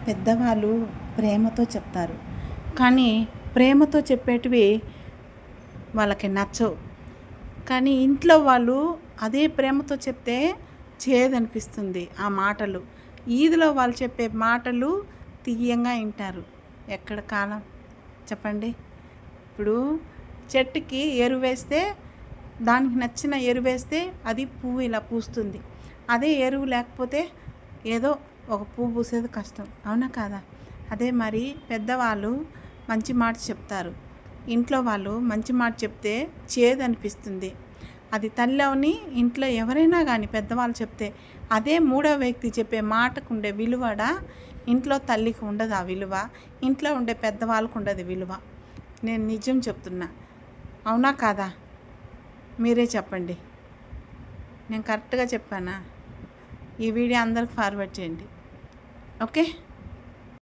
పెద్దవాళ్ళు ప్రేమతో చెప్తారు, కానీ ప్రేమతో చెప్పేటివి వాళ్ళకి నచ్చవు. కానీ ఇంట్లో వాళ్ళు అదే ప్రేమతో చెప్తే చేదనిపిస్తుంది ఆ మాటలు. ఈదిలో వాళ్ళు చెప్పే మాటలు తీయంగా వింటారు. ఎక్కడ కాలం చెప్పండి. ఇప్పుడు చెట్టుకి ఎరువు వేస్తే, దానికి నచ్చిన ఎరువు వేస్తే అది పువ్వు ఇలా పూస్తుంది. అదే ఎరువు లేకపోతే ఏదో ఒక పువ్వు పూసేది కష్టం, అవునా కాదా? అదే మరి పెద్దవాళ్ళు మంచి మాట చెప్తారు. ఇంట్లో వాళ్ళు మంచి మాట చెప్తే చేదనిపిస్తుంది. అది తల్లి అవని ఇంట్లో ఎవరైనా కానీ పెద్దవాళ్ళు చెప్తే, అదే మూడో వ్యక్తి చెప్పే మాటకు ఉండే విలువడ ఇంట్లో తల్లికి ఉండదు. ఆ విలువ ఇంట్లో ఉండే పెద్దవాళ్ళకు ఉండదు విలువ. నేను నిజం చెప్తున్నా, అవునా కాదా? మీరే చెప్పండి. నేను కరెక్ట్గా చెప్పానా? ఈ వీడియో అందరికి ఫార్వర్డ్ చేయండి. ఓకే.